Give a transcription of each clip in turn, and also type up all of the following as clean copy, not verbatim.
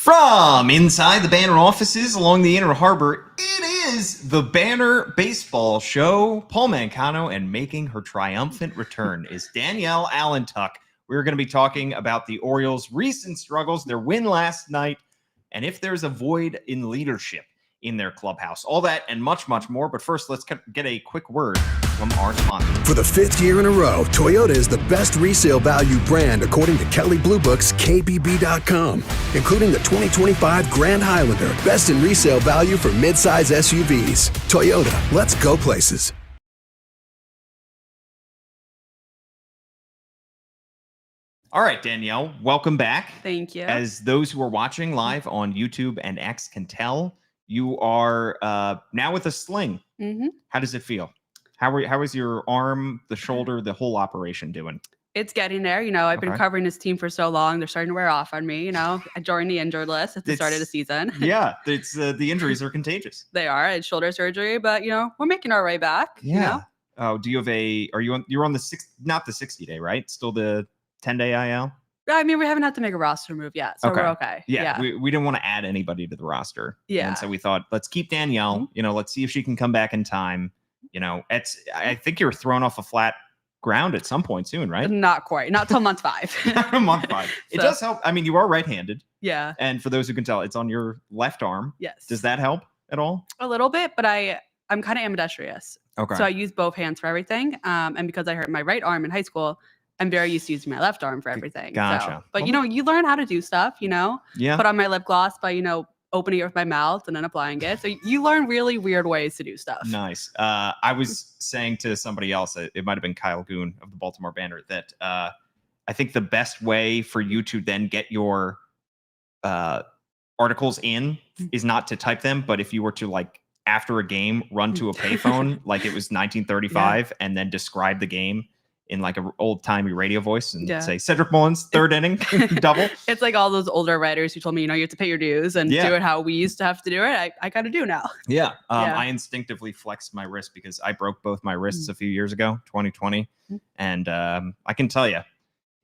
From inside the Banner offices along the Inner Harbor, it is the Banner Baseball Show. Paul Mancano, and making her triumphant return is Danielle Allentuck. We're going to be talking about the Orioles' recent struggles, their win last night, and if there's a void in leadership in their clubhouse. All that and much, much more. But first, let's get a quick word from our sponsor. For the fifth year in a row, Toyota is the best resale value brand according to Kelley Blue Book's KBB.com, including the 2025 Grand Highlander, best in resale value for midsize SUVs. Toyota, let's go places. All right, Danielle, welcome back. Thank you. As those who are watching live on YouTube and X can tell, you are now with a sling. Mm-hmm. How does it feel? How is your arm, the shoulder, the whole operation doing? It's getting there. I've been covering this team for so long. They're starting to wear off on me. I joined the injured list at the start of the season. Yeah, it's the injuries are contagious. They are. It's shoulder surgery, but we're making our way back. Yeah. Oh, do you have you're on the not the 60-day, right? Still the 10-day IL? I mean, we haven't had to make a roster move yet, so we're okay. Yeah. We didn't want to add anybody to the roster. Yeah. And so we thought, let's keep Danielle. Mm-hmm. Let's see if she can come back in time. I think you're thrown off a flat ground at some point soon, right? Not quite. Not till month 5. Month 5. It does help. I mean, you are right-handed. Yeah. And for those who can tell, it's on your left arm. Yes. Does that help at all? A little bit, but I'm kind of ambidextrous. Okay. So I use both hands for everything. And because I hurt my right arm in high school, I'm very used to using my left arm for everything. Gotcha. But you learn how to do stuff, Yeah. Put on my lip gloss by, opening it with my mouth and then applying it. So you learn really weird ways to do stuff. Nice. I was saying to somebody else, it might have been Kyle Goon of the Baltimore Banner, that I think the best way for you to then get your articles in is not to type them, but if you were to after a game, run to a payphone like it was 1935 and then describe the game in an old-timey radio voice and say, Cedric Mullins, third inning, double. It's like all those older writers who told me, you have to pay your dues and do it how we used to have to do it. I got to do now. Yeah. I instinctively flexed my wrist because I broke both my wrists a few years ago, 2020. And I can tell you,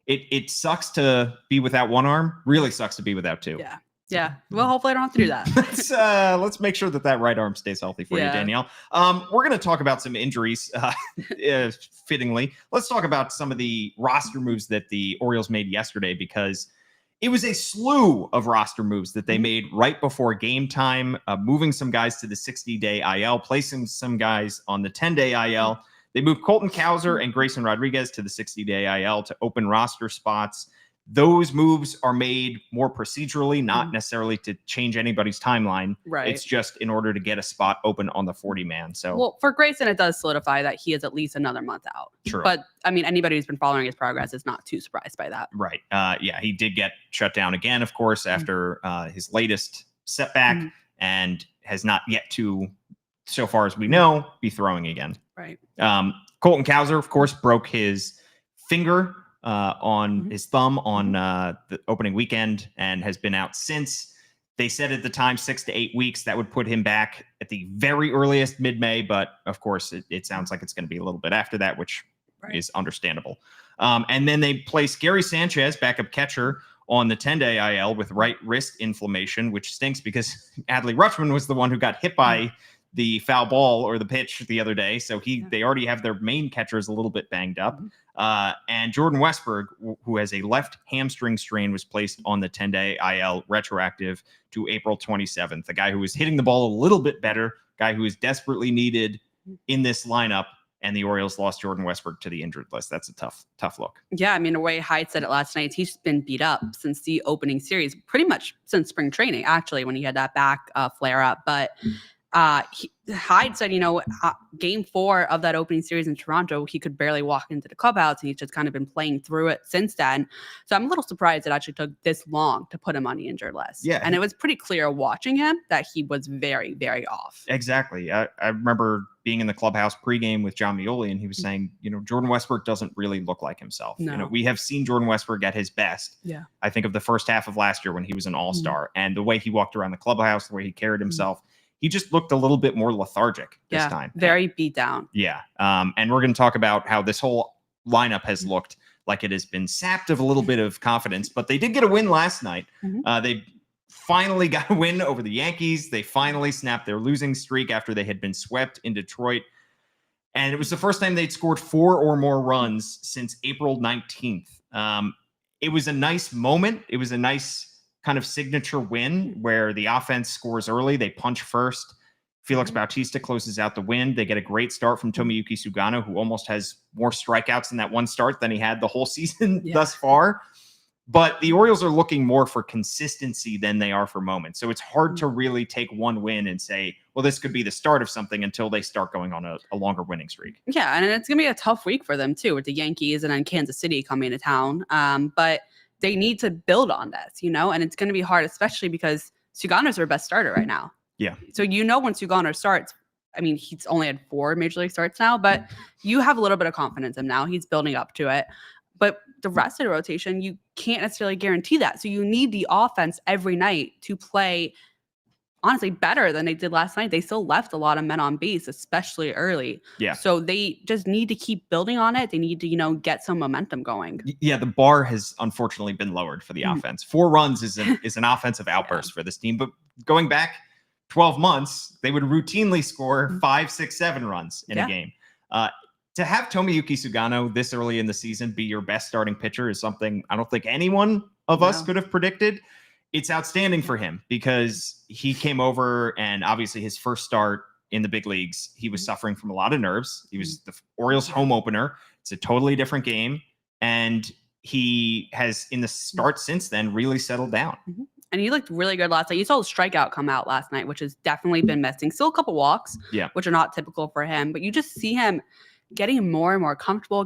it sucks to be without one arm. Really sucks to be without two. Yeah. Yeah. Well, hopefully I don't have to do that. Let's make sure that right arm stays healthy for you, Danielle. We're going to talk about some injuries, fittingly. Let's talk about some of the roster moves that the Orioles made yesterday, because it was a slew of roster moves that they made right before game time, moving some guys to the 60-day IL, placing some guys on the 10-day IL. They moved Colton Cowser and Grayson Rodriguez to the 60-day IL to open roster spots. Those moves are made more procedurally, not necessarily to change anybody's timeline. Right. It's just in order to get a spot open on the 40-man. So, well, for Grayson, it does solidify that he is at least another month out. True. But I mean, anybody who's been following his progress is not too surprised by that. Right. He did get shut down again, of course, after his latest setback, and has not yet to, so far as we know, be throwing again. Right. Colton Cowser, of course, broke his finger on his thumb on the opening weekend and has been out since. They said at the time 6 to 8 weeks. That would put him back at the very earliest mid-May, but of course it sounds like it's going to be a little bit after that, which is understandable. And then they placed Gary Sanchez, backup catcher, on the 10-day IL with right wrist inflammation, which stinks because Adley Rutschman was the one who got hit by the foul ball or the pitch the other day. So they already have their main catchers a little bit banged up. And Jordan Westberg, who has a left hamstring strain, was placed on the 10-day IL retroactive to April 27th. The guy who was hitting the ball a little bit better, guy who is desperately needed in this lineup. And the Orioles lost Jordan Westberg to the injured list. That's a tough look. Yeah, I mean, the way Hyde said it last night, he's been beat up since the opening series, pretty much since spring training, actually, when he had that back flare up. But Hyde said, game 4 of that opening series in Toronto, he could barely walk into the clubhouse, and he's just kind of been playing through it since then. So I'm a little surprised it actually took this long to put him on the injured list. Yeah. And it was pretty clear watching him that he was very, very off. Exactly. I remember being in the clubhouse pregame with John Mioli, and he was saying, Jordan Westberg doesn't really look like himself. No. We have seen Jordan Westberg at his best. Yeah. I think of the first half of last year when he was an all-star, and the way he walked around the clubhouse, the way he carried himself, he just looked a little bit more lethargic this time. Very beat down. Yeah. And we're going to talk about how this whole lineup has looked like it has been sapped of a little bit of confidence, but they did get a win last night. They finally got a win over the Yankees. They finally snapped their losing streak after they had been swept in Detroit. And it was the first time they'd scored 4 or more runs since April 19th. It was a nice moment. It was a nice kind of signature win where the offense scores early. They punch first. Felix Bautista closes out the win. They get a great start from Tomoyuki Sugano, who almost has more strikeouts in that one start than he had the whole season thus far. But the Orioles are looking more for consistency than they are for moments. So it's hard to really take one win and say, well, this could be the start of something until they start going on a longer winning streak. Yeah, and it's going to be a tough week for them, too, with the Yankees and then Kansas City coming to town. But they need to build on this, and it's going to be hard, especially because Sugano's their best starter right now. Yeah. So when Sugano starts, I mean, he's only had 4 Major League starts now, but you have a little bit of confidence in him now. He's building up to it. But the rest of the rotation, you can't necessarily guarantee that. So you need the offense every night to play, honestly, better than they did last night. They still left a lot of men on base, especially early. Yeah. So they just need to keep building on it. They need to, get some momentum going. Yeah, the bar has unfortunately been lowered for the offense. 4 runs is an offensive outburst for this team. But going back 12 months, they would routinely score 5, 6, 7 runs in a game. To have Tomoyuki Sugano this early in the season be your best starting pitcher is something I don't think anyone of us could have predicted. It's outstanding for him because he came over and obviously his first start in the big leagues, he was suffering from a lot of nerves. He was the Orioles home opener. It's a totally different game. And he has, in the start since then, really settled down. And he looked really good last night. You saw the strikeout come out last night, which has definitely been missing. Still a couple walks, which are not typical for him. But you just see him getting more and more comfortable,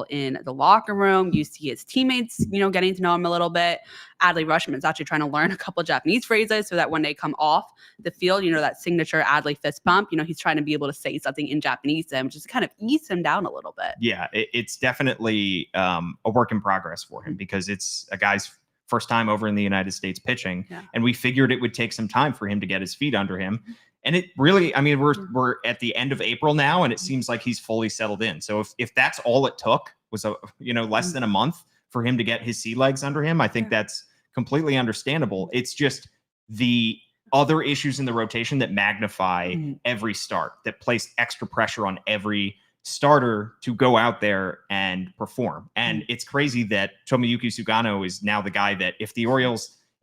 in the locker room. You see his teammates, getting to know him a little bit. Adley Rutschman's actually trying to learn a couple of Japanese phrases so that when they come off the field, that signature Adley fist bump, he's trying to be able to say something in Japanese to him, just kind of ease him down a little bit. Yeah, it's definitely a work in progress for him because it's a guy's first time over in the United States pitching. And we figured it would take some time for him to get his feet under him. And it really, I mean, we're at the end of April now, and it seems like he's fully settled in. So if that's all it took was less than a month for him to get his sea legs under him, I think that's completely understandable. It's just the other issues in the rotation that magnify every start, that place extra pressure on every starter to go out there and perform. And it's crazy that Tomoyuki Sugano is now the guy that if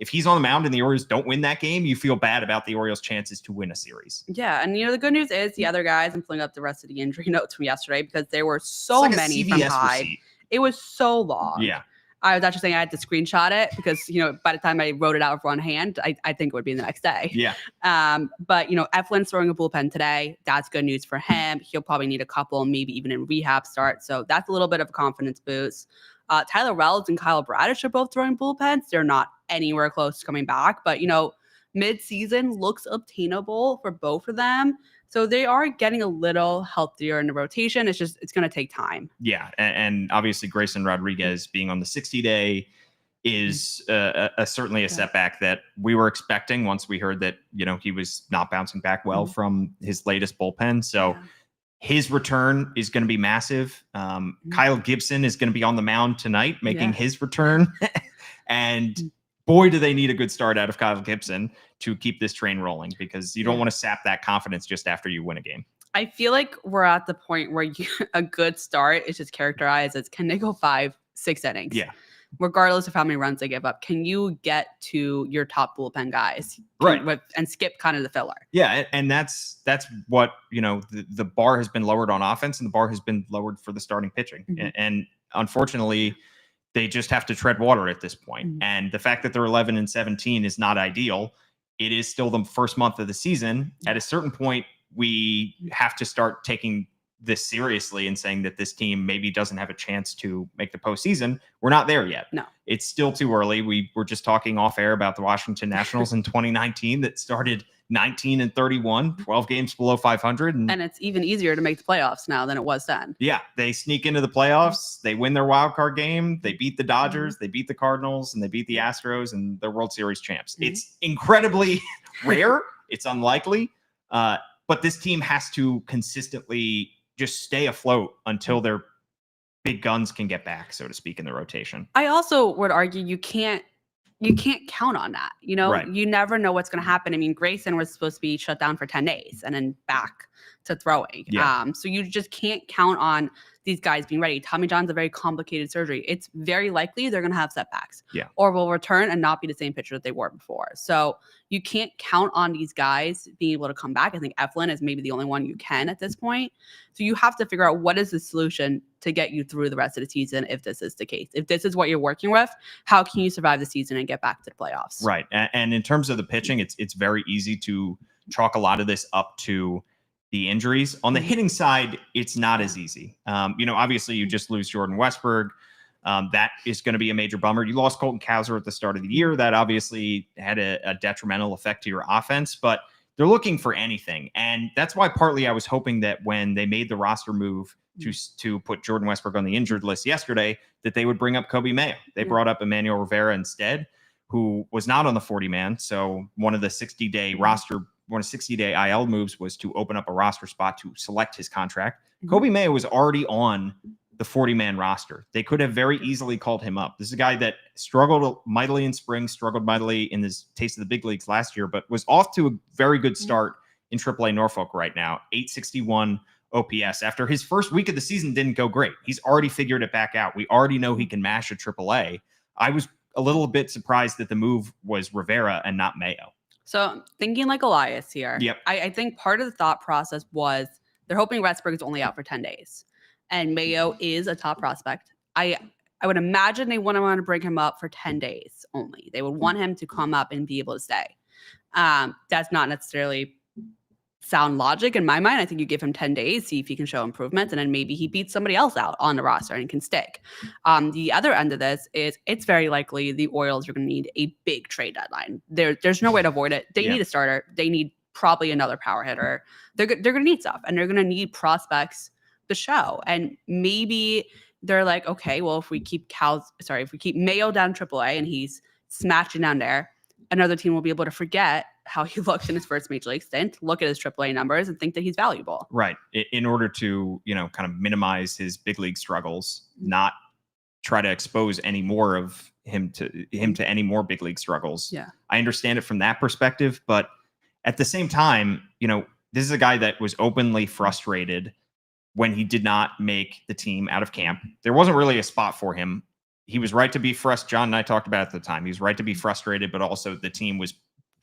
he's on the mound and the Orioles don't win that game, you feel bad about the Orioles' chances to win a series. Yeah, and the good news is the other guys, I'm pulling up the rest of the injury notes from yesterday because there were so many from Hyde. It was so long. Yeah. I was actually saying I had to screenshot it because, by the time I wrote it out with one hand, I think it would be the next day. Yeah. But, Eflin's throwing a bullpen today. That's good news for him. He'll probably need a couple, maybe even in rehab start. So that's a little bit of a confidence boost. Tyler Wells and Kyle Bradish are both throwing bullpens. They're not anywhere close to coming back. But, mid-season looks obtainable for both of them. So they are getting a little healthier in the rotation. It's going to take time. Yeah. And obviously Grayson Rodriguez being on the 60-day is certainly a setback that we were expecting once we heard that, he was not bouncing back well from his latest bullpen. So his return is going to be massive. Kyle Gibson is going to be on the mound tonight, making his return. And boy, do they need a good start out of Kyle Gibson to keep this train rolling because you don't want to sap that confidence just after you win a game. I feel like we're at the point where a good start is just characterized as can they go 5, 6 innings? Yeah. Regardless of how many runs they give up, can you get to your top bullpen guys? Right. And skip kind of the filler. Yeah. And that's what, the bar has been lowered on offense and the bar has been lowered for the starting pitching. And unfortunately, they just have to tread water at this point. And the fact that they're 11-17 is not ideal. It is still the first month of the season. At a certain point, we have to start taking this seriously and saying that this team maybe doesn't have a chance to make the postseason. We're not there yet. No, it's still too early. We were just talking off air about the Washington Nationals in 2019 that started 19-31, 12 games below 500. And it's even easier to make the playoffs now than it was then. Yeah. They sneak into the playoffs. They win their wild card game. They beat the Dodgers. They beat the Cardinals and they beat the Astros and they're World Series champs. It's incredibly rare. It's unlikely. But this team has to consistently just stay afloat until their big guns can get back, so to speak, in the rotation. I also would argue you can't you can't count on that. You know, Right. you never know what's going to happen. I mean, Grayson was supposed to be shut down for 10 days and then back to throwing. Yeah. So you just can't count on these guys being ready. Tommy John's a very complicated surgery. It's very likely they're going to have setbacks, or will return and not be the same pitcher that they were before. So you can't count on these guys being able to come back. I think Eflin is maybe the only one you can at this point. So you have to figure out what is the solution to get you through the rest of the season if this is the case. If this is what you're working with, how can you survive the season and get back to the playoffs? Right. And in terms of the pitching, it's very easy to chalk a lot of this up to the injuries. On the hitting side, it's not as easy. Obviously you just lose Jordan Westberg. That is going to be a major bummer. You lost Colton Cowser at the start of the year. That obviously had a detrimental effect to your offense, but they're looking for anything. And that's why partly I was hoping that when they made the roster move to put Jordan Westberg on the injured list yesterday, that they would bring up Coby Mayo. They brought up Emmanuel Rivera instead, who was not on the 40-man. So one of the 60-day IL moves was to open up a roster spot to select his contract. Coby Mayo was already on the 40-man roster. They could have very easily called him up. This is a guy that struggled mightily in spring, struggled mightily in his taste of the big leagues last year, but was off to a very good start in AAA Norfolk right now. 861 OPS. After his first week of the season didn't go great. He's already figured it back out. We already know he can mash a AAA. I was a little bit surprised that the move was Rivera and not Mayo. So thinking like Elias here, I think part of the thought process was they're hoping Westberg is only out for 10 days. And Mayo is a top prospect. I would imagine they wouldn't want to bring him up for 10 days only. They would want him to come up and be able to stay. That's not necessarily sound logic in my mind. I think you give him 10 days, see if he can show improvements, and then maybe he beats somebody else out on the roster and can stick. The other end of this is it's very likely the Orioles are going to need a big trade deadline. There's no way to avoid it. They need a starter. They need probably another power hitter. They're going to need stuff, and they're going to need prospects to show. And maybe they're like, okay, well, if we keep Mayo down AAA and he's smashing down there, another team will be able to forget how he looked in his first major league stint, look at his AAA numbers, and think that he's valuable. Right. In order to, kind of minimize his big league struggles, not try to expose any more of him to any more big league struggles. Yeah. I understand it from that perspective, but at the same time, this is a guy that was openly frustrated when he did not make the team out of camp. There wasn't really a spot for him. He was right to be frustrated. John and I talked about it at the time. He was right to be frustrated, but also the team was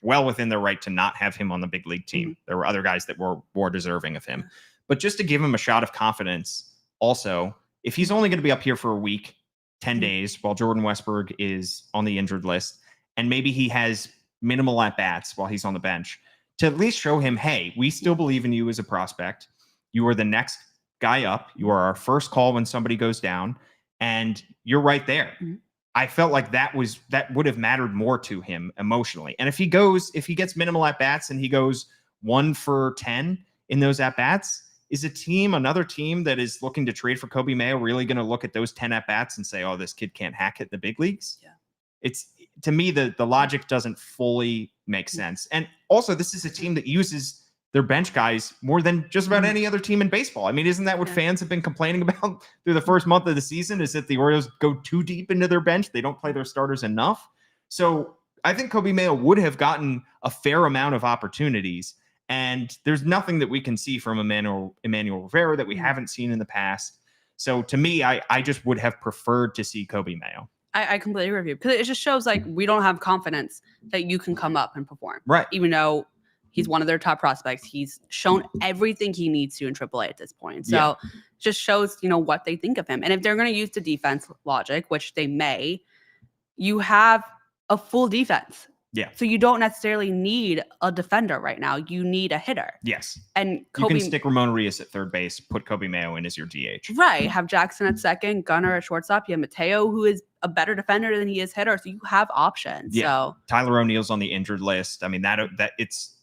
well within their right to not have him on the big league team. There were other guys that were more deserving of him. But just to give him a shot of confidence, also, if he's only going to be up here for a week, 10 days, while Jordan Westberg is on the injured list, and maybe he has minimal at-bats while he's on the bench, to at least show him, hey, we still believe in you as a prospect. You are the next guy up. You are our first call when somebody goes down, and you're right there. I felt like that would have mattered more to him emotionally. And if he gets minimal at bats and he goes 1 for 10 in those at bats, is another team that is looking to trade for Coby Mayo really going to look at those 10 at bats and say, oh, this kid can't hack it in the big leagues? Yeah. It's, to me, the logic doesn't fully make sense. And also, this is a team that uses their bench guys more than just about any other team in baseball. I mean, isn't that what fans have been complaining about through the first month of the season, is that the Orioles go too deep into their bench? They don't play their starters enough. So I think Coby Mayo would have gotten a fair amount of opportunities. And there's nothing that we can see from Emmanuel Rivera that we haven't seen in the past. So to me, I just would have preferred to see Coby Mayo. I completely agree with you, because it just shows like we don't have confidence that you can come up and perform. Right. Even though he's one of their top prospects. He's shown everything he needs to in AAA at this point. So just shows, what they think of him. And if they're going to use the defense logic, which they may, you have a full defense. Yeah. So you don't necessarily need a defender right now. You need a hitter. Yes. And you can stick Ramon Reyes at third base, put Coby Mayo in as your DH. Right. Have Jackson at second, Gunnar at shortstop. You have Mateo, who is a better defender than he is hitter. So you have options. Yeah. So Tyler O'Neill's on the injured list. I mean, that it's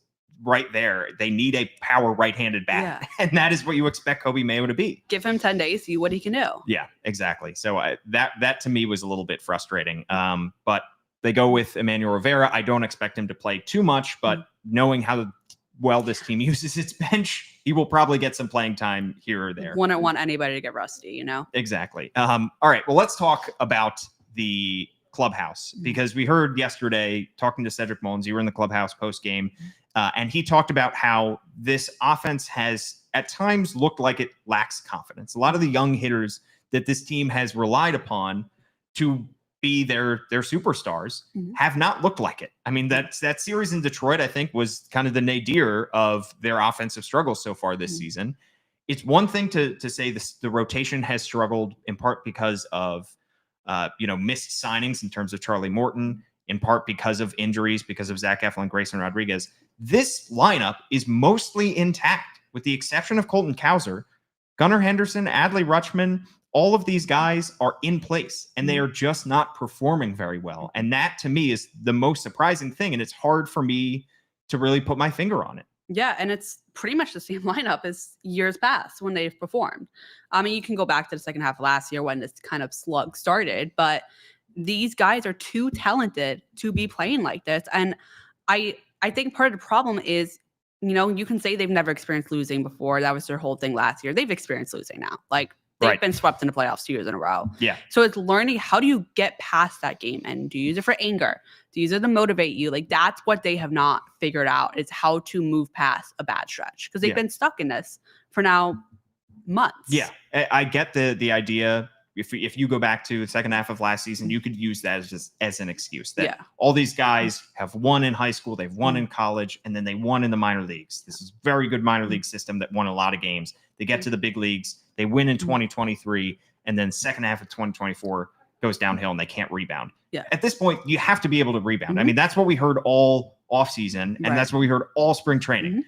right there. They need a power right-handed bat. Yeah. And that is what you expect Coby Mayo to be. Give him 10 days, see what he can do. Yeah, exactly. So that to me was a little bit frustrating. But they go with Emmanuel Rivera. I don't expect him to play too much, but knowing how well this team uses its bench, he will probably get some playing time here or there. Wouldn't want anybody to get rusty, Exactly. All right. Well, let's talk about the Clubhouse, because we heard yesterday talking to Cedric Mullins, you were in the Clubhouse post game, and he talked about how this offense has at times looked like it lacks confidence. A lot of the young hitters that this team has relied upon to be their superstars have not looked like it. I mean, that series in Detroit, I think, was kind of the nadir of their offensive struggles so far this season. It's one thing to say the rotation has struggled in part because of missed signings in terms of Charlie Morton, in part because of injuries, because of Zach Eflin, Grayson Rodriguez. This lineup is mostly intact, with the exception of Colton Cowser. Gunnar Henderson, Adley Rutschman, all of these guys are in place, and they are just not performing very well. And that, to me, is the most surprising thing, and it's hard for me to really put my finger on it. Yeah, and it's pretty much the same lineup as years past when they've performed. I mean, you can go back to the second half of last year when this kind of slug started, but these guys are too talented to be playing like this. And I think part of the problem is, you can say they've never experienced losing before. That was their whole thing last year. They've experienced losing now. Like, they've been swept in the playoffs 2 years in a row. Yeah. So it's learning, how do you get past that game? And do you use it for anger? Do you use it to motivate you? Like, that's what they have not figured out, is how to move past a bad stretch, because they've been stuck in this for now months. Yeah. I get the idea. If you go back to the second half of last season, you could use that as an excuse that all these guys have won in high school, they've won in college, and then they won in the minor leagues. This is a very good minor league system that won a lot of games. They get to the big leagues, they win in 2023, and then second half of 2024 goes downhill and they can't rebound. Yeah. At this point, you have to be able to rebound. I mean, that's what we heard all offseason, and that's what we heard all spring training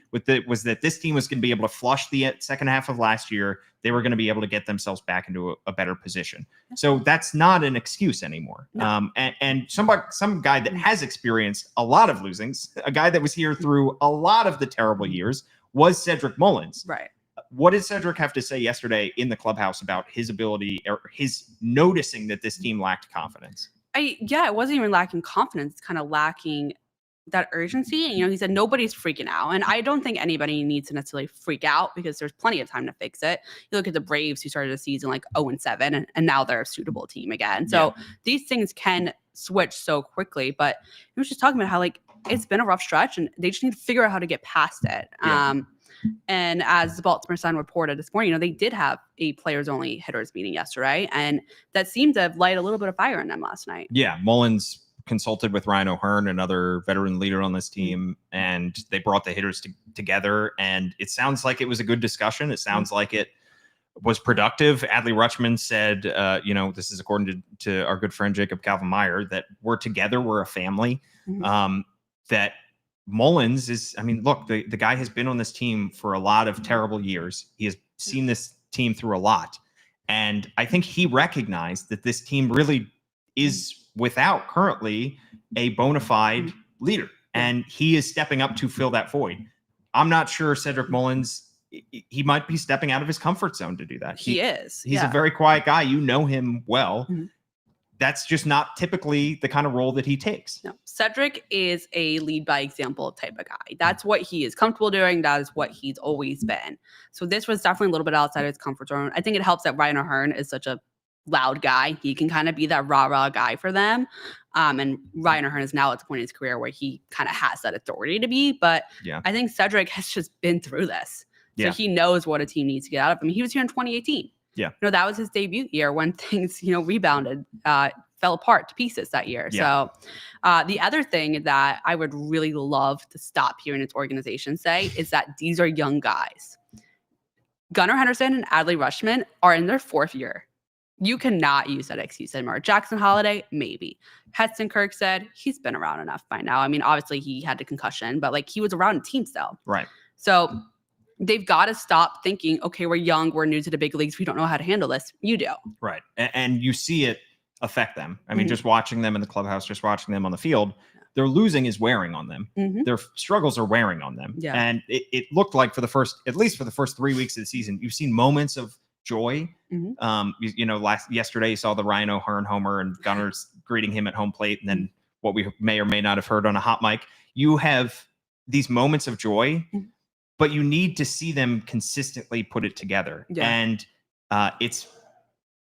was that this team was going to be able to flush the second half of last year. They were going to be able to get themselves back into a better position. So that's not an excuse anymore. No. And some guy that has experienced a lot of losings, a guy that was here through a lot of the terrible years, was Cedric Mullins. Right. What did Cedric have to say yesterday in the clubhouse about his ability, or his noticing that this team lacked confidence? It wasn't even lacking confidence. It's kind of lacking that urgency. And, he said nobody's freaking out. And I don't think anybody needs to necessarily freak out, because there's plenty of time to fix it. You look at the Braves, who started the season like 0-7, and now they're a suitable team again. So these things can switch so quickly. But he was just talking about how, like, it's been a rough stretch and they just need to figure out how to get past it. And as the Baltimore Sun reported this morning, they did have a players-only hitters meeting yesterday, and that seemed to have light a little bit of fire in them last night. Yeah, Mullins consulted with Ryan O'Hearn, another veteran leader on this team, and they brought the hitters together, and it sounds like it was a good discussion. It sounds like it was productive. Adley Rutschman said, this is according to our good friend Jacob Calvin-Meyer, that we're together, we're a family, that Mullins is, look, the guy has been on this team for a lot of terrible years. He has seen this team through a lot. And I think he recognized that this team really is without currently a bona fide leader. And he is stepping up to fill that void. I'm not sure Cedric Mullins, he might be stepping out of his comfort zone to do that. He is. He's a very quiet guy. You know him well. That's just not typically the kind of role that he takes. No, Cedric is a lead by example type of guy. That's what he is comfortable doing. That is what he's always been. So this was definitely a little bit outside of his comfort zone. I think it helps that Ryan O'Hearn is such a loud guy. He can kind of be that rah-rah guy for them. And Ryan O'Hearn is now at the point in his career where he kind of has that authority to be. But I think Cedric has just been through this. So he knows what a team needs to get out of him. He was here in 2018. Yeah. That was his debut year when things, rebounded, fell apart to pieces that year. Yeah. So the other thing that I would really love to stop hearing its organization say is that these are young guys. Gunnar Henderson and Adley Rutschman are in their 4th year. You cannot use that excuse anymore. Jackson Holiday, maybe. Hudson Kirk said he's been around enough by now. Obviously he had the concussion, but he was around a team still. Right. So they've got to stop thinking, okay, we're young, we're new to the big leagues, we don't know how to handle this. You do. Right. And you see it affect them. Just watching them in the clubhouse, just watching them on the field, their losing is wearing on them. Their struggles are wearing on them. Yeah. And it looked like at least for the first 3 weeks of the season, you've seen moments of joy. Yesterday you saw the Ryan O'Hearn homer and Gunnar's greeting him at home plate. And then what we may or may not have heard on a hot mic, you have these moments of joy, but you need to see them consistently put it together. Yeah. And it's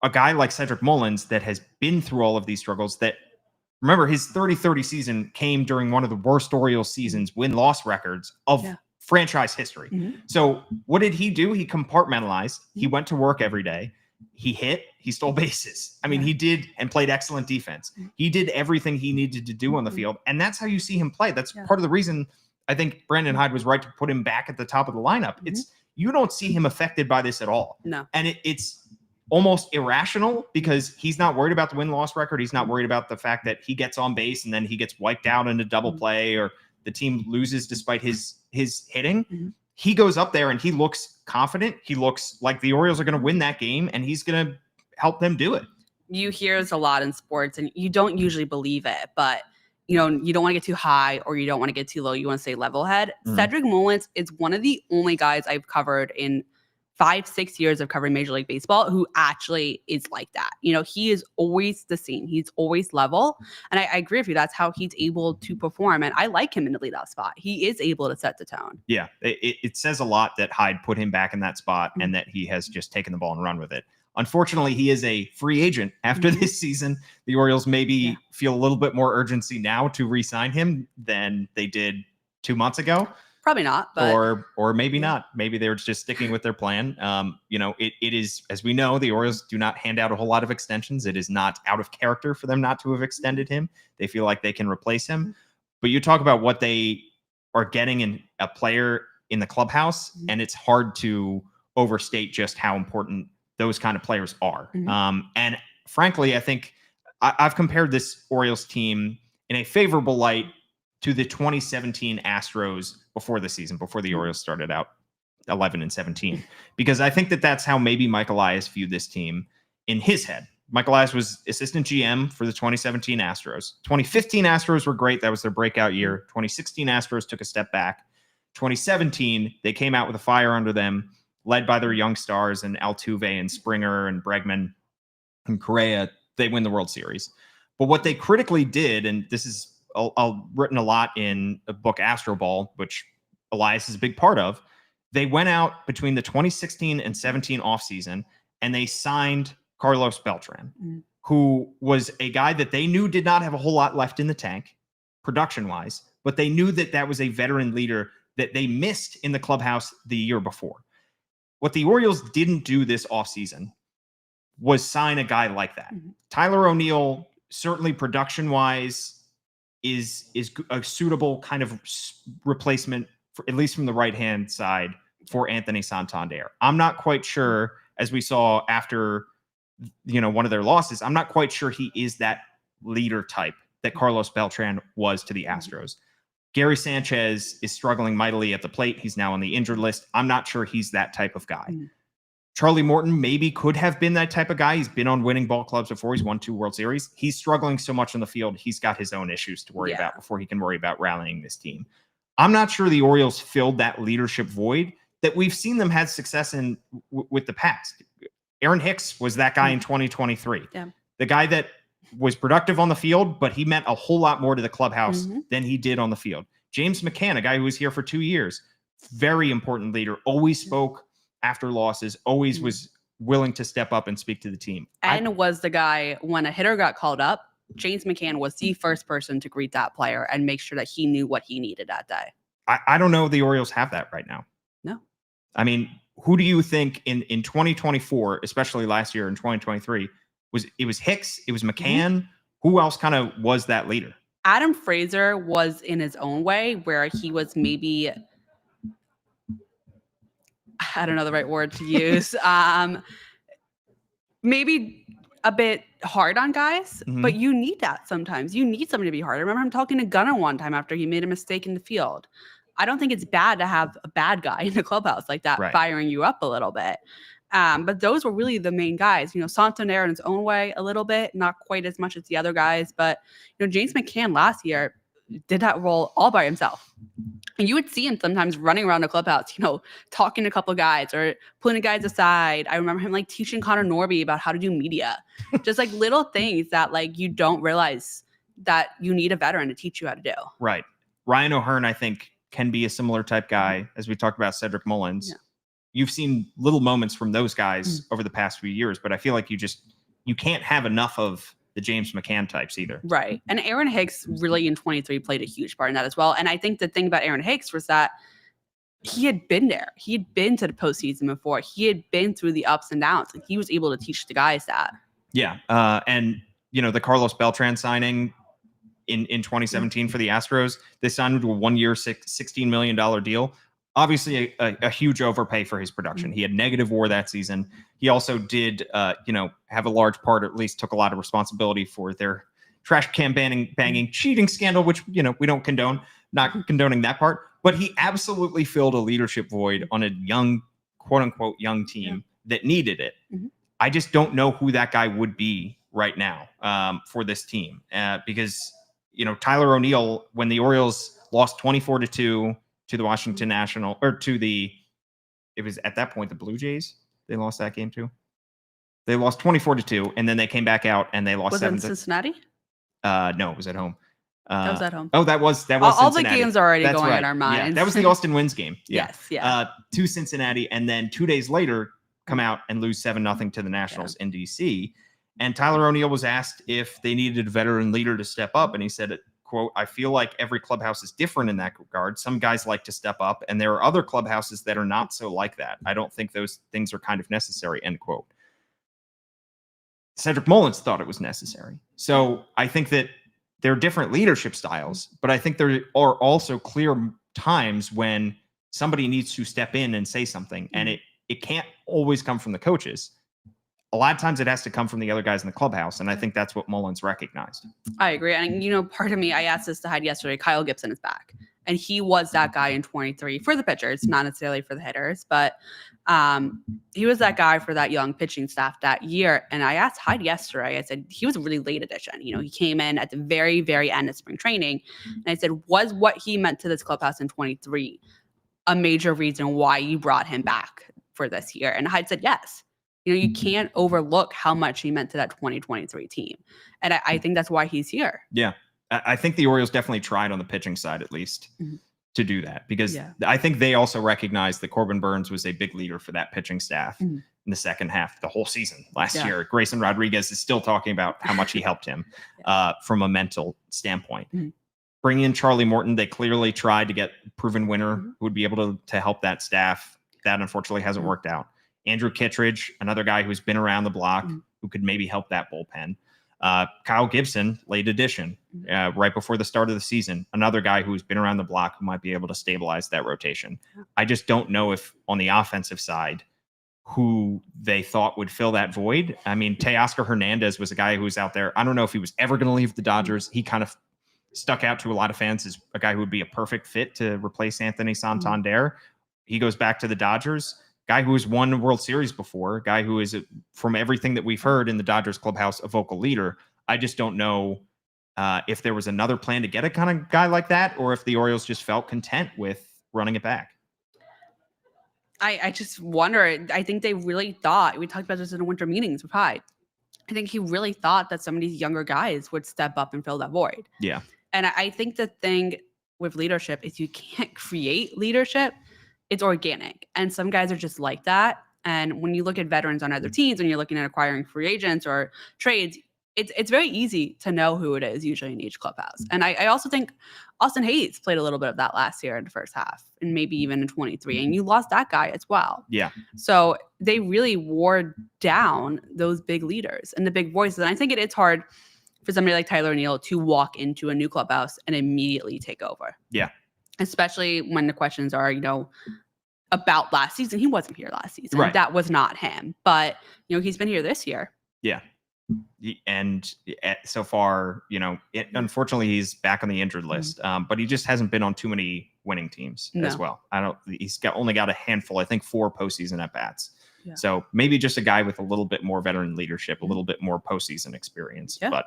a guy like Cedric Mullins that has been through all of these struggles that remember his 30-30 season came during one of the worst Orioles seasons, win-loss records of franchise history. So what did he do? He compartmentalized. He went to work every day. He hit, he stole bases. I mean, he did and played excellent defense. He did everything he needed to do on the field. And that's how you see him play. That's part of the reason I think Brandon Hyde was right to put him back at the top of the lineup. You don't see him affected by this at all. No. And it's almost irrational because he's not worried about the win-loss record. He's not worried about the fact that he gets on base and then he gets wiped out in a double play or the team loses despite his hitting. He goes up there and he looks confident. He looks like the Orioles are going to win that game and he's going to help them do it. You hear this a lot in sports and you don't usually believe it, but you don't want to get too high or you don't want to get too low. You want to stay level head. Cedric Mullins is one of the only guys I've covered in 5-6 years of covering Major League Baseball who actually is like that. He is always the same. He's always level. And I agree with you. That's how he's able to perform. And I like him in the leadoff spot. He is able to set the tone. Yeah. It says a lot that Hyde put him back in that spot and that he has just taken the ball and run with it. Unfortunately, he is a free agent after this season. The Orioles maybe feel a little bit more urgency now to re-sign him than they did 2 months ago. Probably not, but or maybe not. Maybe they're just sticking with their plan. It is, as we know, the Orioles do not hand out a whole lot of extensions. It is not out of character for them not to have extended him. They feel like they can replace him. But you talk about what they are getting in a player in the clubhouse, and it's hard to overstate just how important those kind of players are. And frankly, I think I've compared this Orioles team in a favorable light to the 2017 Astros before the season, before the Orioles started out 11-17, because I think that's how maybe Mike Elias viewed this team in his head. Mike Elias was assistant GM for the 2017 Astros. 2015 Astros were great. That was their breakout year. 2016 Astros took a step back. 2017, they came out with a fire under them, led by their young stars and Altuve and Springer and Bregman and Correa. They win the World Series. But what they critically did, and this is written a lot in a book, Astro Ball, which Elias is a big part of. They went out between the 2016 and 17 offseason and they signed Carlos Beltran, who was a guy that they knew did not have a whole lot left in the tank production-wise, but they knew that was a veteran leader that they missed in the clubhouse the year before. What the Orioles didn't do this offseason was sign a guy like that. Tyler O'Neill, certainly production-wise, is a suitable kind of replacement, for, at least from the right-hand side, for Anthony Santander. I'm not quite sure, as we saw after one of their losses, I'm not quite sure he is that leader type that Carlos Beltran was to the Astros. Gary Sanchez is struggling mightily at the plate. He's now on the injured list. I'm not sure he's that type of guy. Charlie Morton maybe could have been that type of guy. He's been on winning ball clubs before. He's won 2 World Series. He's struggling so much on the field. He's got his own issues to worry about before he can worry about rallying this team. I'm not sure the Orioles filled that leadership void that we've seen them have success in with the past. Aaron Hicks was that guy in 2023. The guy that was productive on the field, but he meant a whole lot more to the clubhouse than he did on the field. James McCann, a guy who was here for 2 years, very important leader, always spoke after losses, always was willing to step up and speak to the team. And was the guy, when a hitter got called up, James McCann was the first person to greet that player and make sure that he knew what he needed that day. I don't know if the Orioles have that right now. No. I mean, who do you think in 2024, especially last year in 2023, it was Hicks, it was McCann? Who else kind of was that leader? Adam Frazier was in his own way where he was maybe, I don't know the right word to use, maybe a bit hard on guys, but you need that sometimes. You need somebody to be hard. I remember him talking to Gunnar one time after he made a mistake in the field. I don't think it's bad to have a bad guy in the clubhouse like that, firing you up a little bit. But those were really the main guys. Santander in his own way a little bit, not quite as much as the other guys. But, James McCann last year did that role all by himself. And you would see him sometimes running around the clubhouse, talking to a couple of guys or pulling the guys aside. I remember him teaching Connor Norby about how to do media. Just little things that you don't realize that you need a veteran to teach you how to do. Right. Ryan O'Hearn, I think, can be a similar type guy, as we talked about Cedric Mullins. Yeah. You've seen little moments from those guys over the past few years, but I feel like you can't have enough of the James McCann types either. Right. And Aaron Hicks really in 23 played a huge part in that as well. And I think the thing about Aaron Hicks was that he had been there. He had been to the postseason before. He had been through the ups and downs. Like, he was able to teach the guys that. Yeah. And, the Carlos Beltran signing in 2017 for the Astros, they signed him to a 1-year, $16 million deal. Obviously a huge overpay for his production. He had negative WAR that season. He also did, have a large part, or at least took a lot of responsibility for their trash can banging cheating scandal, which, we don't condone, not condoning that part. But he absolutely filled a leadership void on a young, quote unquote, young team that needed it. Mm-hmm. I just don't know who that guy would be right now for this team because, Tyler O'Neill, when the Orioles lost 24-2 to the Washington National, or it was at that point the Blue Jays. They lost that game too. They lost 24-2, and then they came back out and they lost 7. Was it in Cincinnati? No, it was at home. That was at home. Oh, that was all the games are already going in our minds. Yeah, that was the Austin Wins game. Yeah. Yes, yeah. To Cincinnati, and then 2 days later come out and lose 7-0 to the Nationals in DC. And Tyler O'Neill was asked if they needed a veteran leader to step up, and he said, quote, "I feel like every clubhouse is different in that regard. Some guys like to step up, and there are other clubhouses that are not so like that. I don't think those things are kind of necessary," end quote. Cedric Mullins thought it was necessary. So I think that there are different leadership styles, but I think there are also clear times when somebody needs to step in and say something, and it can't always come from the coaches. A lot of times it has to come from the other guys in the clubhouse, and I think that's what Mullins recognized. I agree. And, part of me, I asked this to Hyde yesterday, Kyle Gibson is back. And he was that guy in 23 for the pitchers, not necessarily for the hitters, but he was that guy for that young pitching staff that year. And I asked Hyde yesterday, I said, he was a really late addition. He came in at the very, very end of spring training. And I said, was what he meant to this clubhouse in 23 a major reason why you brought him back for this year? And Hyde said, yes. You can't overlook how much he meant to that 2023 team. And I think that's why he's here. Yeah. I think the Orioles definitely tried on the pitching side, at least, to do that, because I think they also recognized that Corbin Burns was a big leader for that pitching staff in the second half, the whole season last year. Grayson Rodriguez is still talking about how much he helped him from a mental standpoint. Bringing in Charlie Morton, they clearly tried to get proven winner who would be able to help that staff. That unfortunately hasn't worked out. Andrew Kittredge, another guy who's been around the block, who could maybe help that bullpen. Kyle Gibson, late addition, right before the start of the season. Another guy who's been around the block who might be able to stabilize that rotation. I just don't know if on the offensive side, who they thought would fill that void. I mean, Teoscar Hernandez was a guy who was out there. I don't know if he was ever going to leave the Dodgers. He kind of stuck out to a lot of fans as a guy who would be a perfect fit to replace Anthony Santander. He goes back to the Dodgers. Guy who has won the World Series before, guy who is, from everything that we've heard in the Dodgers clubhouse, a vocal leader. I just don't know if there was another plan to get a kind of guy like that, or if the Orioles just felt content with running it back. I just wonder. I think they really thought, we talked about this in the winter meetings with Hyde. I think he really thought that some of these younger guys would step up and fill that void. Yeah. And I think the thing with leadership is you can't create leadership. It's organic. And some guys are just like that. And when you look at veterans on other teams, and you're looking at acquiring free agents or trades, it's very easy to know who it is usually in each clubhouse. And I also think Austin Hayes played a little bit of that last year in the first half, and maybe even in 23. And you lost that guy as well. Yeah. So they really wore down those big leaders and the big voices. And I think it is hard for somebody like Tyler O'Neill to walk into a new clubhouse and immediately take over. Yeah. Especially when the questions are, about last season. He wasn't here last season. Right. That was not him. But, he's been here this year. Yeah. And so far, unfortunately, he's back on the injured list. But he just hasn't been on too many winning teams as well. He's only got a handful, I think 4 postseason at bats. Yeah. So maybe just a guy with a little bit more veteran leadership, a little bit more postseason experience. Yeah. But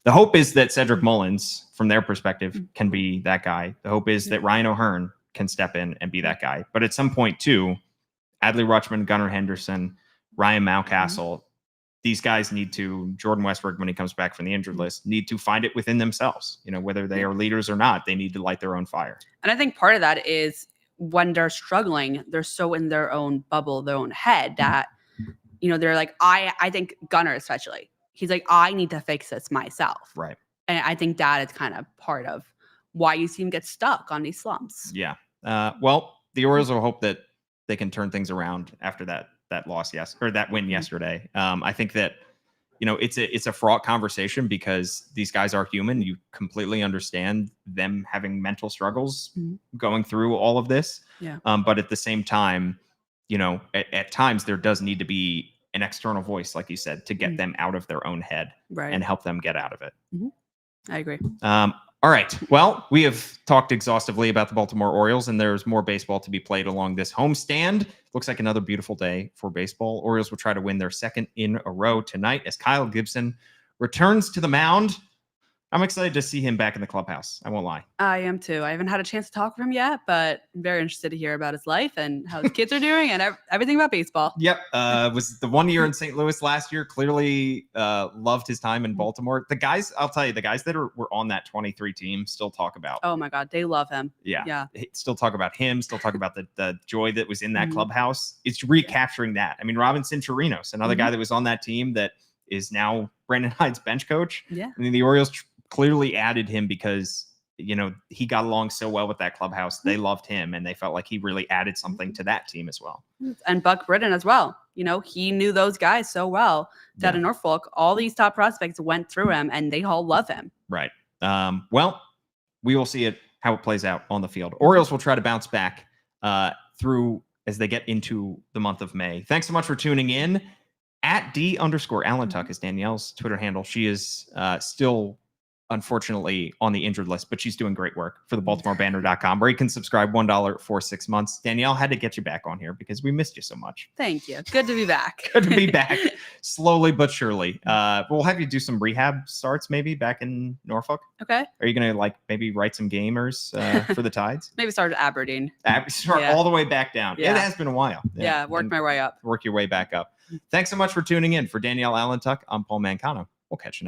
the hope is that Cedric Mullins, from their perspective, can be that guy. The hope is that Ryan O'Hearn can step in and be that guy. But at some point, too, Adley Rutschman, Gunnar Henderson, Ryan Mountcastle, these guys need to, Jordan Westbrook, when he comes back from the injured list, need to find it within themselves. Whether they are leaders or not, they need to light their own fire. And I think part of that is when they're struggling, they're so in their own bubble, their own head that, they're like, I think Gunnar especially, he's like, I need to fix this myself. Right. And I think that is kind of part of why you see him get stuck on these slumps. Yeah. Well, the Orioles will hope that they can turn things around after that loss that win yesterday. I think that, it's a fraught conversation because these guys are human. You completely understand them having mental struggles going through all of this. Yeah. But at the same time, at times there does need to be an external voice, like you said, to get them out of their own head and help them get out of it. I agree. All right. Well, we have talked exhaustively about the Baltimore Orioles, and there's more baseball to be played along this homestand. Looks like another beautiful day for baseball. Orioles will try to win their second in a row tonight as Kyle Gibson returns to the mound. I'm excited to see him back in the clubhouse. I won't lie. I am too. I haven't had a chance to talk with him yet, but I'm very interested to hear about his life and how his kids are doing and everything about baseball. Yep. Was the 1 year in St. Louis last year. Clearly loved his time in Baltimore. The guys, I'll tell you, the guys that were on that 23 team still talk about. Oh my God. They love him. Yeah. Still talk about him. Still talk about the joy that was in that clubhouse. It's recapturing that. I mean, Robinson Chirinos, another guy that was on that team that is now Brandon Hyde's bench coach. Yeah. I mean, the Orioles clearly added him because he got along so well with that clubhouse. They loved him and they felt like he really added something to that team as well. And Buck Britton as well. He knew those guys so well that in Norfolk, all these top prospects went through him and they all love him. Right. Well, we will see how it plays out on the field. Orioles will try to bounce back through as they get into the month of May. Thanks so much for tuning in. At @D_Allentuck is Danielle's Twitter handle. She is still unfortunately on the injured list, but she's doing great work for the BaltimoreBanner.com, where you can subscribe $1 for 6 months. Danielle, had to get you back on here because we missed you so much. Thank you. Good to be back. Good to be back, slowly but surely. We'll have you do some rehab starts maybe back in Norfolk. Okay. Are you going to maybe write some gamers for the Tides? Maybe start at Aberdeen. Start all the way back down. Yeah. It has been a while. Yeah, work my way up. Work your way back up. Thanks so much for tuning in. For Danielle Allentuck, I'm Paul Mancano. We'll catch you next.